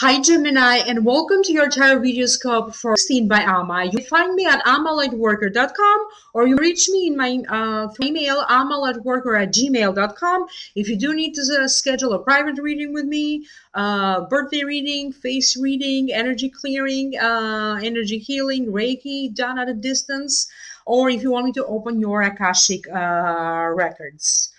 Hi Gemini, and welcome to your tarot videoscope for Seen by Alma. You find me at almalightworker.com, or you reach me in my email almalightworker@gmail.com. If you do need to schedule a private reading with me, birthday reading, face reading, energy clearing, energy healing, Reiki done at a distance, or if you want me to open your Akashic records.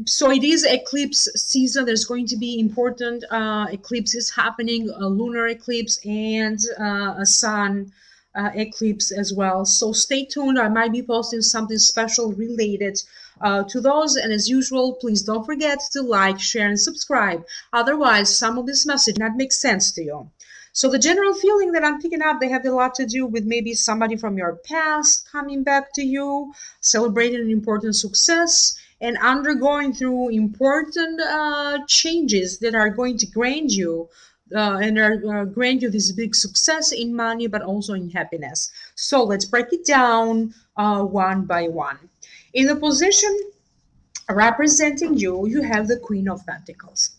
So it is eclipse season. There's going to be important eclipses happening, a lunar eclipse and a sun eclipse as well. So stay tuned. I might be posting something special related to those. And as usual, please don't forget to like, share, and subscribe. Otherwise, some of this message not make sense to you. So the general feeling that I'm picking up, they have a lot to do with maybe somebody from your past coming back to you, celebrating an important success, and undergoing through important changes that are going to grant you grant you this big success in money, but also in happiness. So let's break it down one by one. In the position representing you, you have the Queen of Pentacles.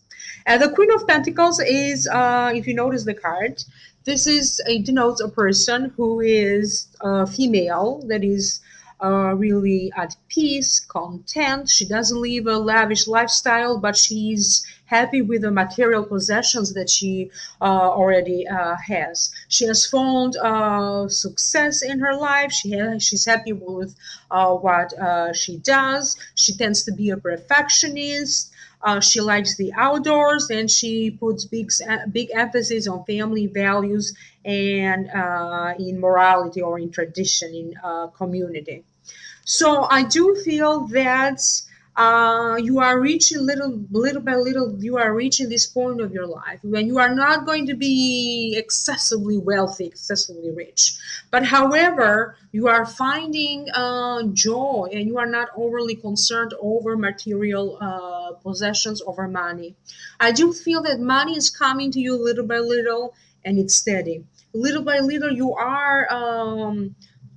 The Queen of Pentacles is, if you notice the card, denotes a person who is female, that is really at peace, content. She doesn't live a lavish lifestyle, but she's happy with the material possessions that she already has. She has found success in her life. She's happy with what she does. She tends to be a perfectionist. She likes the outdoors, and she puts big emphasis on family values and in morality or in tradition in community. So I do feel that you are reaching little by little, you are reaching this point of your life when you are not going to be excessively wealthy, excessively rich. But however, you are finding joy, and you are not overly concerned over material possessions, over money. I do feel that money is coming to you little by little, and it's steady. Little by little, you are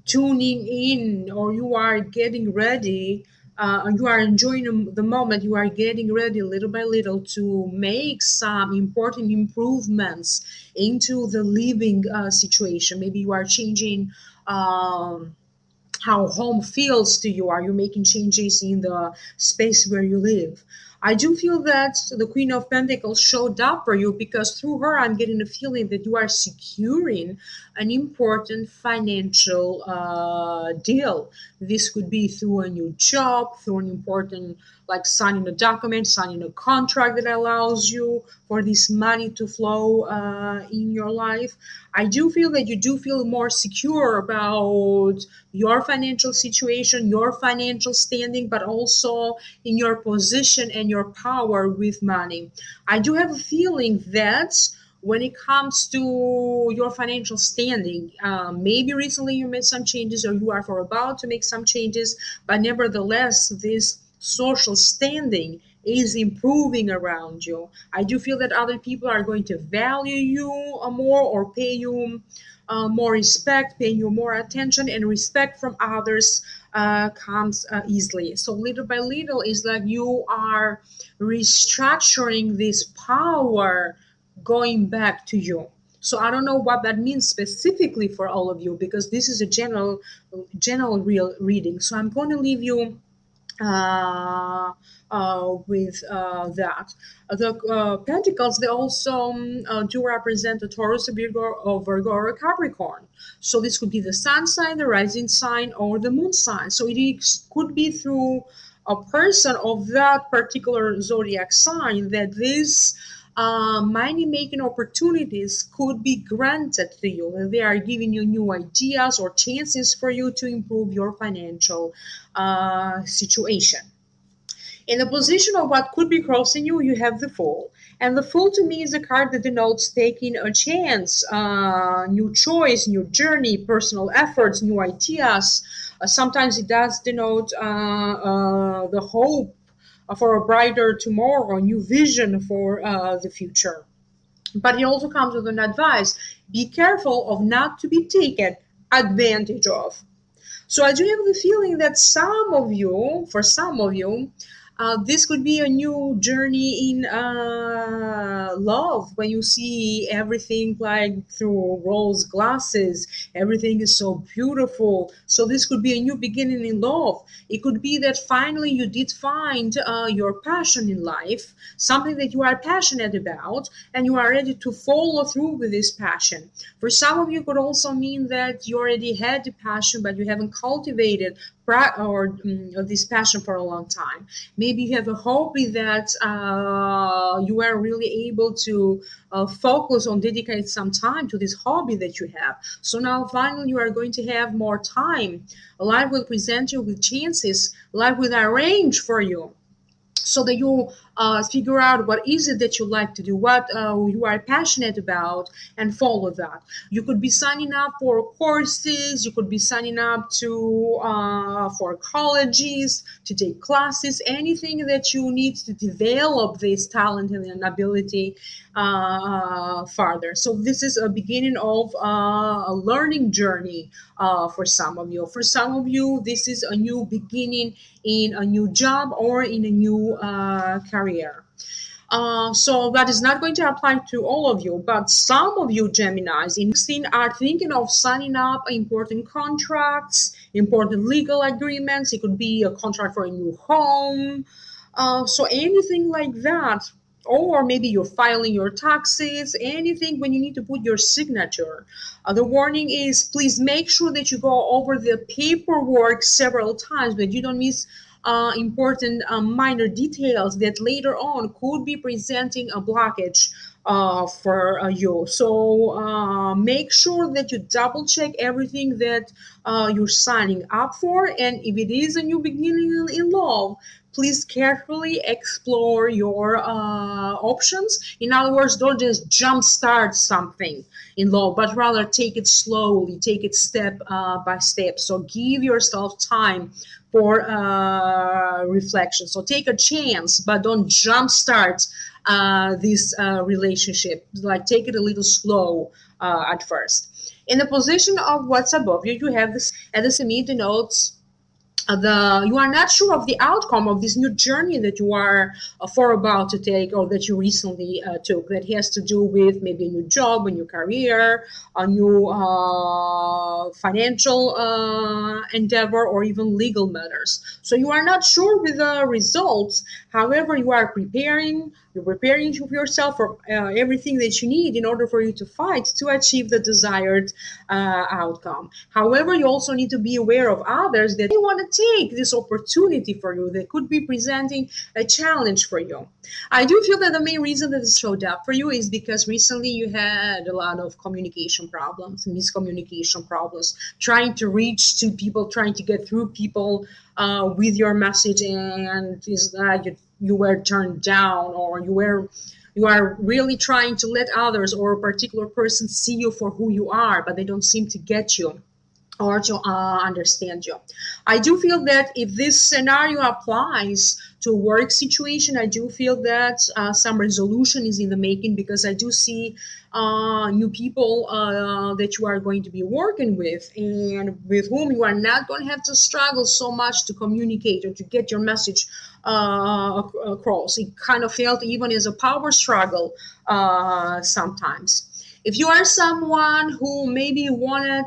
tuning in, or you are getting ready, you are enjoying the moment, you are getting ready little by little to make some important improvements into the living situation. Maybe you are changing how home feels to you. Are you making changes in the space where you live? I do feel that the Queen of Pentacles showed up for you because through her, I'm getting a feeling that you are securing an important financial deal. This could be through a new job, through an important, like signing a document, signing a contract that allows you for this money to flow in your life. I do feel that you do feel more secure about your financial situation, your financial standing, but also in your position and your power with money. I do have a feeling that when it comes to your financial standing, maybe recently you made some changes, or you are for about to make some changes, but nevertheless, this social standing is improving around you. I do feel that other people are going to value you more, or pay you more respect, paying you more attention, and respect from others comes easily. So little by little, it's like you are restructuring this power going back to you. So I don't know what that means specifically for all of you, because this is a general real reading. So I'm going to leave you with that. The Pentacles, they also do represent a Taurus, a Virgo, or a Capricorn. So this could be the sun sign, the rising sign, or the moon sign. So it could be through a person of that particular zodiac sign that this money-making opportunities could be granted to you. They are giving you new ideas or chances for you to improve your financial situation. In the position of what could be crossing you, you have the Fool. And the Fool to me is a card that denotes taking a chance, new choice, new journey, personal efforts, new ideas. Sometimes it does denote the hope for a brighter tomorrow, a new vision for the future. But it also comes with an advice: be careful of not to be taken advantage of. So I do have the feeling that for some of you, This could be a new journey in love, when you see everything like through rose glasses. Everything is so beautiful. So this could be a new beginning in love. It could be that finally you did find your passion in life, something that you are passionate about, and you are ready to follow through with this passion. For some of you, it could also mean that you already had the passion, but you haven't cultivated this passion for a long time. Maybe you have a hobby that you were really able to focus on, dedicate some time to this hobby that you have. So now finally you are going to have more time. Life will present you with chances. Life will arrange for you so that you figure out what is it that you like to do, what you are passionate about, and follow that. You could be signing up for courses, you could be signing up to for colleges, to take classes, anything that you need to develop this talent and ability further. So this is a beginning of a learning journey for some of you. For some of you, this is a new beginning in a new job or in a new career. So that is not going to apply to all of you, but some of you Geminis in 16 are thinking of signing up important contracts, important legal agreements. It could be a contract for a new home. So anything like that, or maybe you're filing your taxes, anything when you need to put your signature. The warning is, please make sure that you go over the paperwork several times, that you don't miss important minor details that later on could be presenting a blockage for you. So make sure that you double check everything that you're signing up for. And if it is a new beginning in love, please carefully explore your options. In other words, don't just jumpstart something in love, but rather take it slowly, take it step by step. So give yourself time for reflection. So take a chance, but don't jumpstart this relationship. Like, take it a little slow at first. In the position of what's above you, you have this at the semi denotes you are not sure of the outcome of this new journey that you are for about to take, or that you recently took, that has to do with maybe a new job, a new career, a new financial endeavor, or even legal matters. So you are not sure with the results. However, you are preparing. You're preparing yourself for everything that you need in order for you to fight to achieve the desired outcome. However, you also need to be aware of others that they want to take this opportunity for you, that could be presenting a challenge for you. I do feel that the main reason that this showed up for you is because recently you had a lot of communication problems, miscommunication problems, trying to reach to people, trying to get through people with your message, and is that you were turned down, or you are really trying to let others or a particular person see you for who you are, but they don't seem to get you or to understand you. I do feel that if this scenario applies to a work situation, I do feel that some resolution is in the making, because I do see new people that you are going to be working with, and with whom you are not going to have to struggle so much to communicate or to get your message across. It kind of felt even as a power struggle sometimes. If you are someone who maybe wanted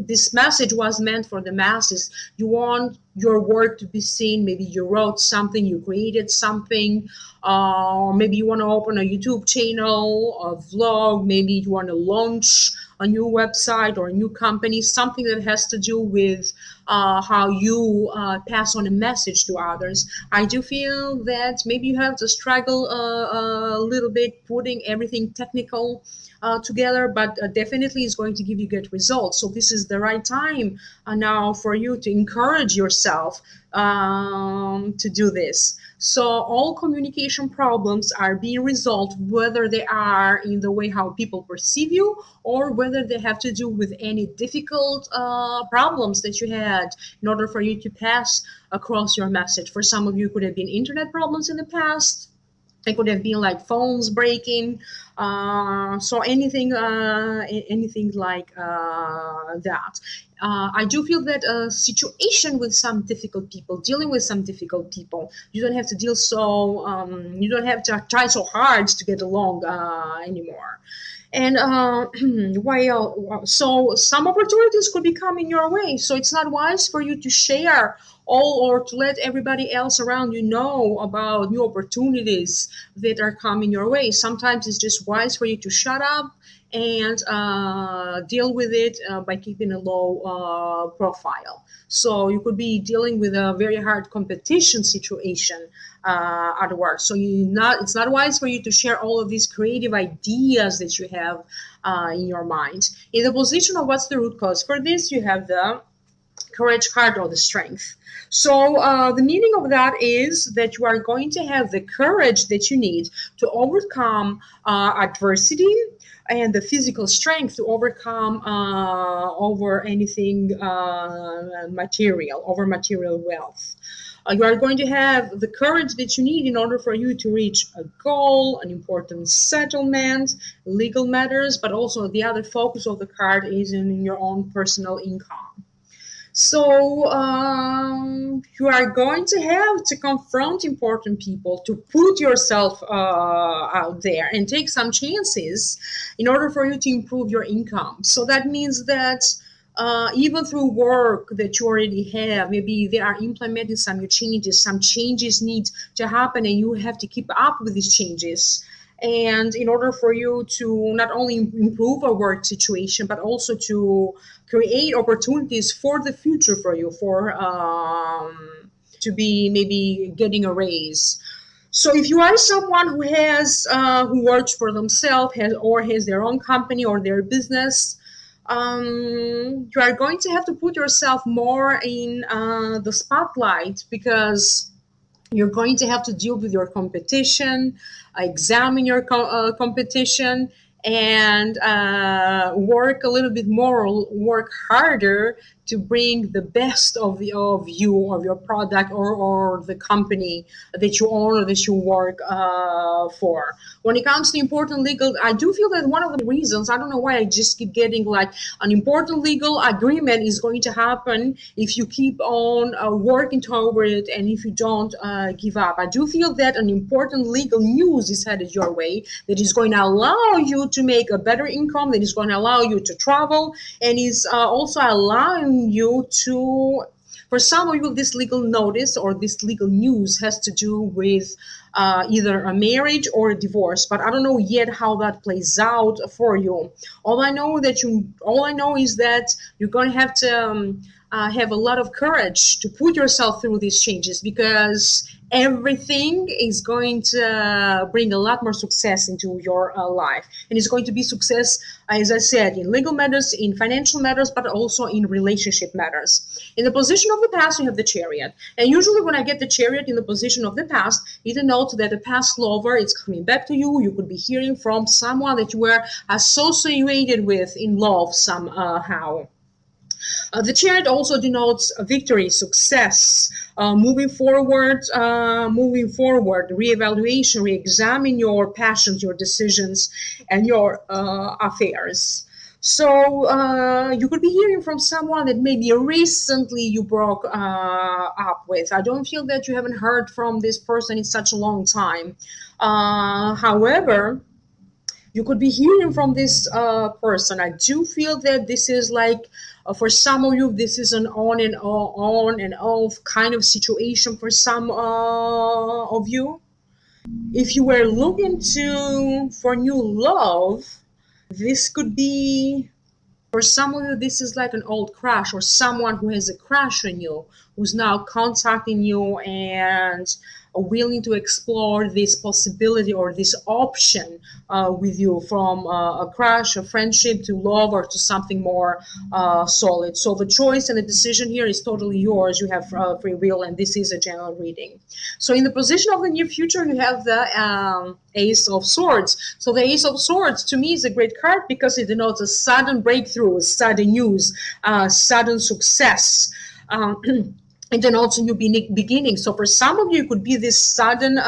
this message was meant for the masses, you want your work to be seen, maybe you wrote something, you created something, or maybe you want to open a YouTube channel, a vlog, maybe you want to launch a new website or a new company, something that has to do with how you pass on a message to others. I do feel that maybe you have to struggle a little bit putting everything technical together, but definitely is going to give you good results. So this is the right time now for you to encourage yourself to do this. So all communication problems are being resolved, whether they are in the way how people perceive you, or whether they have to do with any difficult problems that you had in order for you to pass across your message. For some of you, could have been internet problems in the past. It could have been like phones breaking, so anything, anything like that. I do feel that a situation with some difficult people, dealing with some difficult people, you don't have to deal so, you don't have to try so hard to get along anymore. And so some opportunities could be coming your way. So it's not wise for you to share all or to let everybody else around you know about new opportunities that are coming your way. Sometimes it's just wise for you to shut up and deal with it by keeping a low profile. So you could be dealing with a very hard competition situation at work. So it's not wise for you to share all of these creative ideas that you have in your mind. In the position of what's the root cause for this, you have the courage card or the strength. So the meaning of that is that you are going to have the courage that you need to overcome adversity and the physical strength to overcome over anything material, over material wealth. You are going to have the courage that you need in order for you to reach a goal, an important settlement, legal matters, but also the other focus of the card is in your own personal income. So you are going to have to confront important people, to put yourself out there and take some chances in order for you to improve your income. So that means that even through work that you already have, maybe they are implementing some new changes, some changes need to happen and you have to keep up with these changes. And in order for you to not only improve a work situation, but also to create opportunities for the future for you, for to be maybe getting a raise. So if you are someone who has who works for themselves, has their own company or their business, you are going to have to put yourself more in the spotlight, because you're going to have to deal with your competition, examine your competition, and work a little bit more, work harder to bring the best of you, of your product, or the company that you own or that you work for. When it comes to important legal, I do feel that one of the reasons, I don't know why I just keep getting like an important legal agreement is going to happen if you keep on working toward it and if you don't give up. I do feel that an important legal news is headed your way that is going to allow you to make a better income, that is going to allow you to travel, and is also allowing you to, for some of you, this legal notice or this legal news has to do with either a marriage or a divorce, but I don't know yet how that plays out for you. All I know is that you're going to have a lot of courage to put yourself through these changes, because everything is going to bring a lot more success into your life, and it's going to be success, as I said, in legal matters, in financial matters, but also in relationship matters. In the position of the past, you have the Chariot, and usually when I get the Chariot in the position of the past, it denotes that the past lover is coming back to you. You could be hearing from someone that you were associated with in love somehow. The Chariot also denotes victory, success, moving forward, reevaluation, re-examine your passions, your decisions, and your affairs. So you could be hearing from someone that maybe recently you broke up with. I don't feel that you haven't heard from this person in such a long time. However, you could be hearing from this person. I do feel that this is like, for some of you, this is an on and off kind of situation for some of you. If you were looking for new love, this could be, for some of you, this is like an old crush, or someone who has a crush on you, who's now contacting you and willing to explore this possibility or this option with you, from a crush, a friendship, to love, or to something more solid. So the choice and the decision here is totally yours. You have free will, and this is a general reading. So in the position of the near future, you have the Ace of Swords. So the Ace of Swords, to me, is a great card because it denotes a sudden breakthrough, sudden news, sudden success. and then also new beginning. So for some of you, it could be this sudden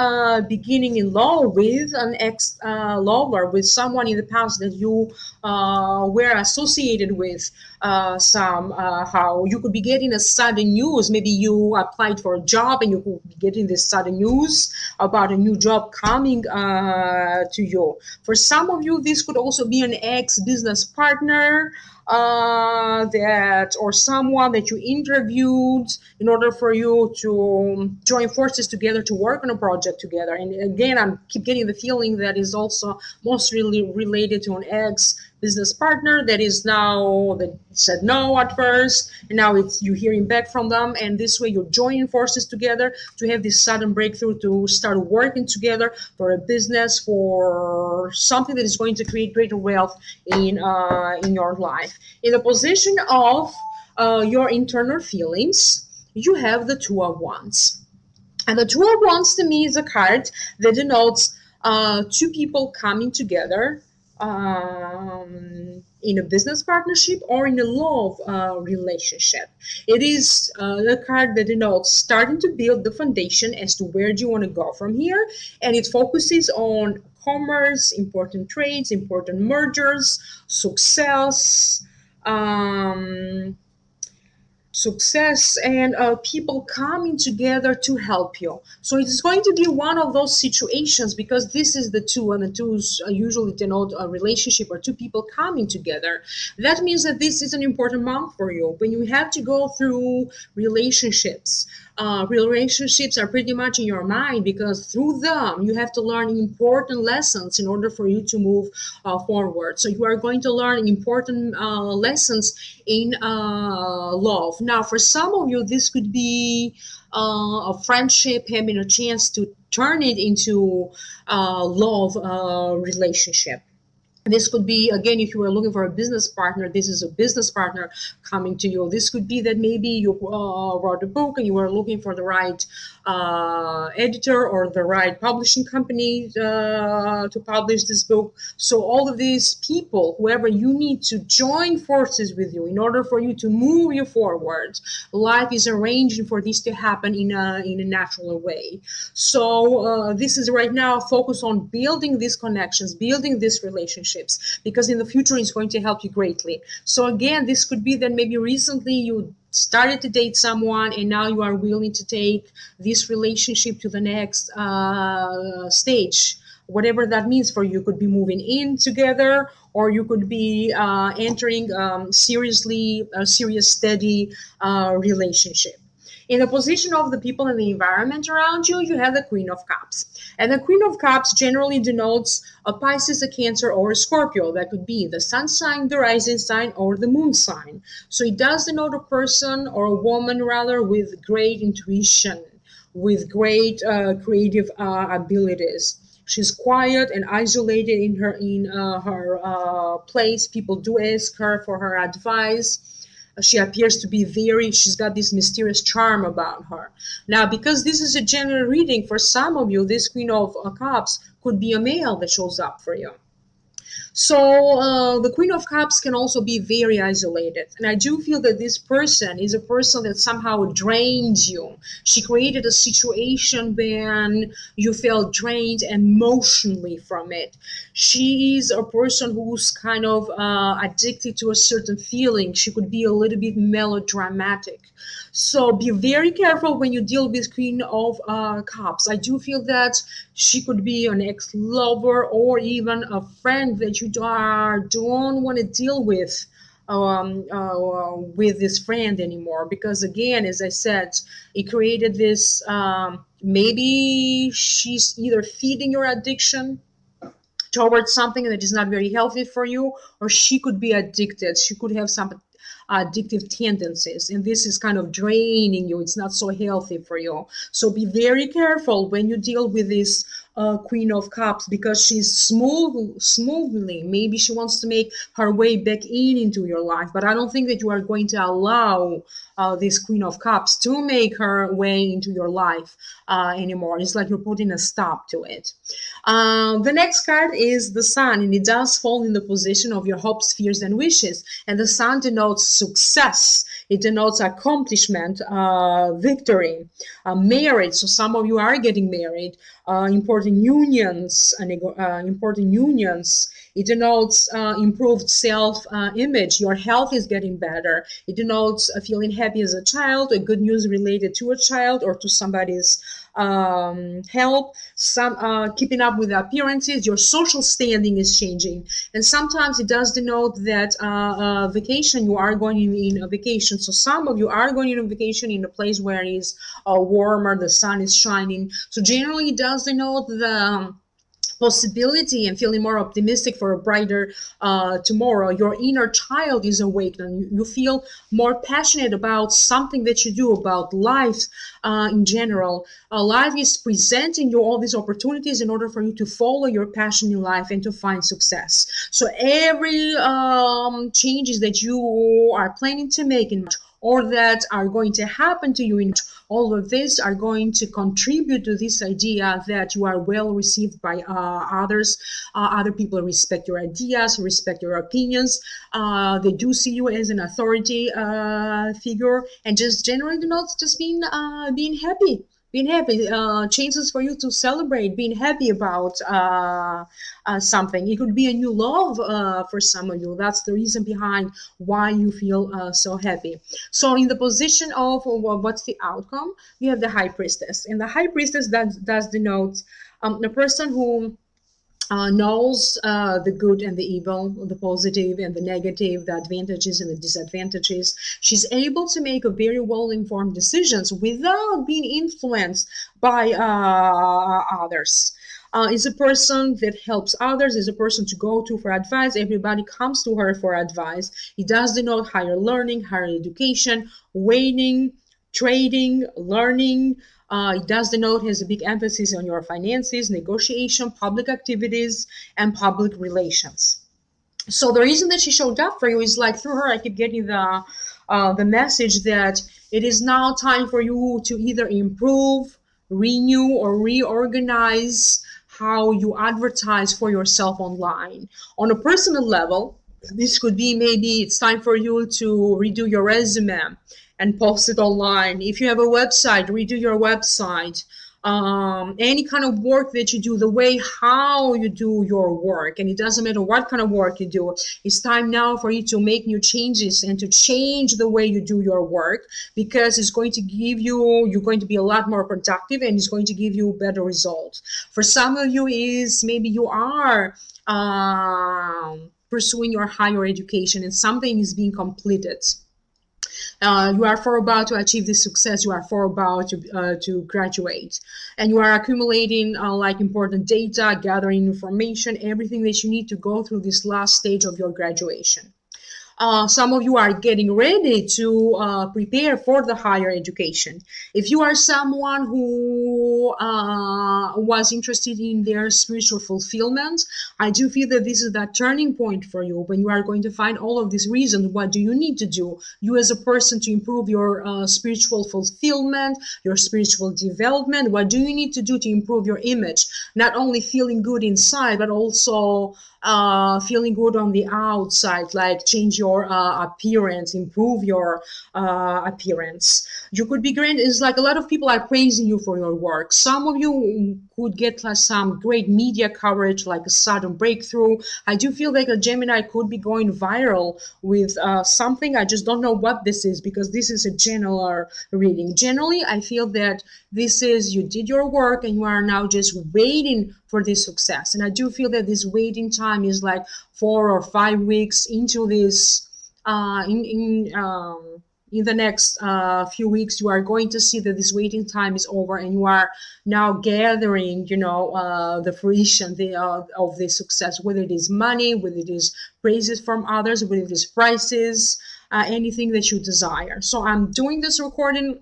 beginning in love with an ex-lover, with someone in the past that you were associated with somehow. You could be getting a sudden news. Maybe you applied for a job and you could be getting this sudden news about a new job coming to you. For some of you, this could also be an ex-business partner, that, or someone that you interviewed in order for you to join forces together to work on a project together. And again, I keep getting the feeling that is also mostly related to an ex business partner that is now, that said no at first, and now it's you hearing back from them, and this way you're joining forces together to have this sudden breakthrough, to start working together for a business, for something that is going to create greater wealth in your life. In the position of your internal feelings, you have the Two of Wands. And the Two of Wands to me is a card that denotes two people coming together in a business partnership or in a love relationship. It is a card that denotes starting to build the foundation as to where do you want to go from here, and it focuses on commerce, important trades, important mergers, success, and people coming together to help you. So it's going to be one of those situations, because this is the two, and the twos usually denote a relationship or two people coming together. That means that this is an important month for you. When you have to go through relationships, relationships are pretty much in your mind, because through them you have to learn important lessons in order for you to move forward. So you are going to learn important lessons in love. Now, for some of you, this could be a friendship, having a chance to turn it into a love relationship. This could be, again, if you were looking for a business partner, this is a business partner coming to you. This could be that maybe you wrote a book and you were looking for the right editor or the right publishing company to publish this book. So all of these people, whoever you need to join forces with you in order for you to move you forward, life is arranging for this to happen in a natural way. So this is right now focused on building these connections, building these relationships, because in the future it's going to help you greatly. So again, this could be that maybe recently you started to date someone and now you are willing to take this relationship to the next stage, whatever that means for you. Could be moving in together, or you could be entering a serious, steady relationship. In the position of the people and the environment around you, you have the Queen of Cups. And the Queen of Cups generally denotes a Pisces, a Cancer, or a Scorpio. That could be the sun sign, the rising sign, or the moon sign. So it does denote a person, or a woman rather, with great intuition, with great creative abilities. She's quiet and isolated in her place. People do ask her for her advice. She appears to be she's got this mysterious charm about her. Now, because this is a general reading, for some of you, this Queen of Cups could be a male that shows up for you. So the Queen of Cups can also be very isolated. And I do feel that this person is a person that somehow drains you. She created a situation when you felt drained emotionally from it. She is a person who's kind of addicted to a certain feeling. She could be a little bit melodramatic. So be very careful when you deal with Queen of Cups. I do feel that she could be an ex-lover or even a friend that you don't want to deal with this friend anymore. Because again, as I said, it created this, maybe she's either feeding your addiction towards something that is not very healthy for you, or she could be addicted. She could have some addictive tendencies, and this is kind of draining you. It's not so healthy for you. So be very careful when you deal with this Queen of Cups, because she's smoothly, maybe she wants to make her way back into your life, but I don't think that you are going to allow this Queen of Cups to make her way into your life anymore. It's like you're putting a stop to it. The next card is the Sun, and it does fall in the position of your hopes, fears, and wishes. And the Sun denotes success. It denotes accomplishment, victory, marriage. So some of you are getting married. Important unions, important unions. It denotes improved self-image. Your health is getting better. It denotes feeling happy as a child, a good news related to a child or to somebody's help, keeping up with appearances. Your social standing is changing, and sometimes it does denote that vacation, you are going in a vacation. So some of you are going on vacation in a place where it is warmer, the sun is shining. So generally it does denote the possibility and feeling more optimistic for a brighter tomorrow. Your inner child is awakened. You feel more passionate about something that you do, about life in general. Life is presenting you all these opportunities in order for you to follow your passion in life and to find success. So every changes that you are planning to make in or that are going to happen to you in all of this are going to contribute to this idea that you are well received by others. Other people respect your ideas, respect your opinions. They do see you as an authority figure, and just generally not just being happy. Being happy, chances for you to celebrate, being happy about something. It could be a new love for some of you. That's the reason behind why you feel so happy. So in the position of what's the outcome, you have the High Priestess. And the High Priestess does denote a person who knows the good and the evil, the positive and the negative, the advantages and the disadvantages. She's able to make a very well-informed decisions without being influenced by others. Is a person that helps others, is a person to go to for advice. Everybody comes to her for advice. It does denote higher learning, higher education, waiting, trading, learning. It does denote has a big emphasis on your finances, negotiation, public activities, and public relations. So the reason that she showed up for you is like through her, I keep getting the message that it is now time for you to either improve, renew, or reorganize how you advertise for yourself online. On a personal level, this could be maybe it's time for you to redo your resume and post it online. If you have a website, redo your website. Any kind of work that you do, the way how you do your work, and it doesn't matter what kind of work you do, it's time now for you to make new changes and to change the way you do your work, because it's going to give you, you're going to be a lot more productive and it's going to give you better results. For some of you is maybe you are pursuing your higher education and something is being completed. You are for about to achieve this success. You are for about to graduate, and you are accumulating like important data, gathering information, everything that you need to go through this last stage of your graduation. Some of you are getting ready to prepare for the higher education. If you are someone who was interested in their spiritual fulfillment, I do feel that this is that turning point for you when you are going to find all of these reasons. What do you need to do, you as a person, to improve your spiritual fulfillment, your spiritual development? What do you need to do to improve your image? Not only feeling good inside, but also feeling good on the outside, like change your appearance, improve your appearance. You could be great. It's like a lot of people are praising you for your work. Some of you could get like some great media coverage, like a sudden breakthrough. I do feel like a Gemini could be going viral with something. I just don't know what this is, because this is a general reading. Generally, I feel that this is, you did your work and you are now just waiting for this success. And I do feel that this waiting time is like 4 or 5 weeks into this. In the next few weeks, you are going to see that this waiting time is over, and you are now gathering, the fruition of this success, whether it is money, whether it is praises from others, whether it is prizes, anything that you desire. So I'm doing this recording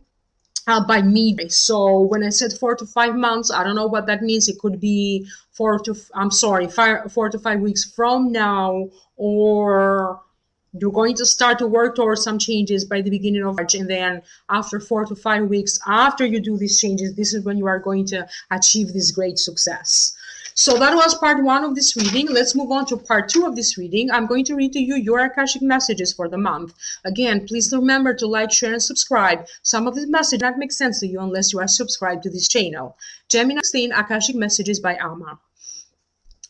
by midday. So when I said 4 to 5 months, I don't know what that means. It could be 4 to 5 weeks from now, or you're going to start to work towards some changes by the beginning of March, and then after 4 to 5 weeks after you do these changes, this is when you are going to achieve this great success. So that was part 1 of this reading. Let's move on to part 2 of this reading. I'm going to read to you your Akashic messages for the month. Again, please remember to like, share, and subscribe. Some of these messages do not make sense to you unless you are subscribed to this channel. Gemini 16 Akashic messages by Alma.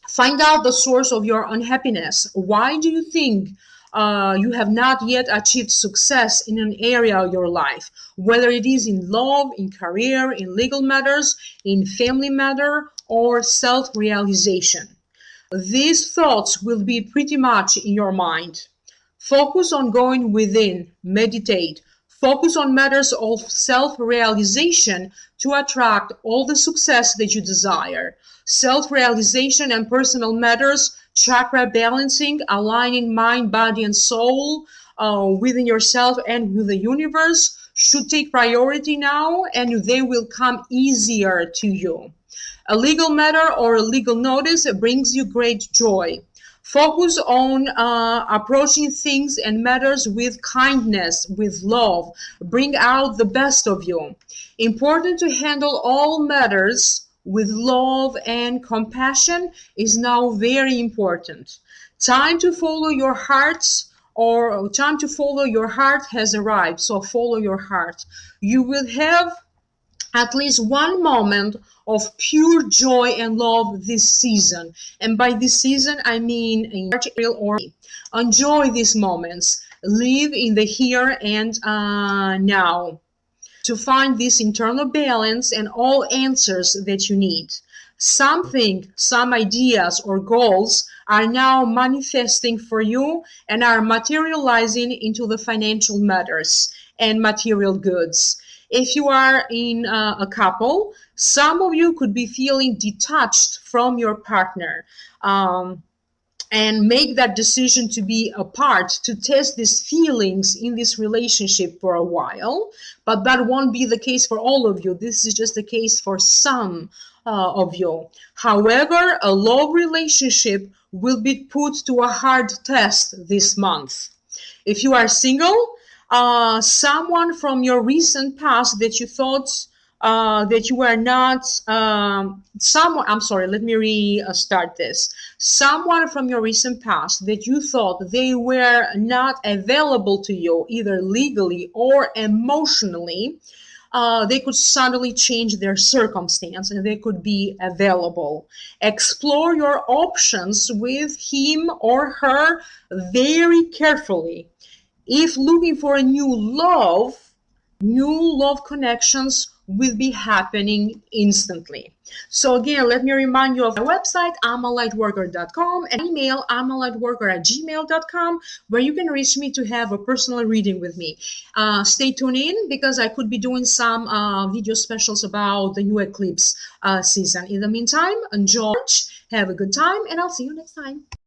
Find out the source of your unhappiness. Why do you think you have not yet achieved success in an area of your life, whether it is in love, in career, in legal matters, in family matter, or self-realization? These thoughts will be pretty much in your mind. Focus on going within, meditate. Focus on matters of self-realization to attract all the success that you desire. Self-realization and personal matters, chakra balancing, aligning mind, body, and soul within yourself and with the universe should take priority now, and they will come easier to you. A legal matter or a legal notice brings you great joy. Focus on approaching things and matters with kindness, with love. Bring out the best of you. Important to handle all matters with love and compassion is now very important. Time to follow your hearts, or time to follow your heart has arrived. So follow your heart. You will have at least one moment of pure joy and love this season. And by this season, I mean in March, April, or May. Enjoy these moments. Live in the here and now to find this internal balance and all answers that you need. Some ideas or goals are now manifesting for you and are materializing into the financial matters and material goods. If you are in a couple, some of you could be feeling detached from your partner. And make that decision to be apart, to test these feelings in this relationship for a while. But that won't be the case for all of you. This is just the case for some of you. However, a love relationship will be put to a hard test this month. If you are single, someone from your recent past that you thought that you were not, let me restart this. Someone from your recent past that you thought they were not available to you, either legally or emotionally, they could suddenly change their circumstance and they could be available. Explore your options with him or her very carefully. If looking for a new love connections will be happening instantly. So again, let me remind you of my website, almalightworker.com, and email almalightworker@gmail.com, where you can reach me to have a personal reading with me. Stay tuned in because I could be doing some video specials about the new eclipse season. In the meantime, enjoy, have a good time, and I'll see you next time.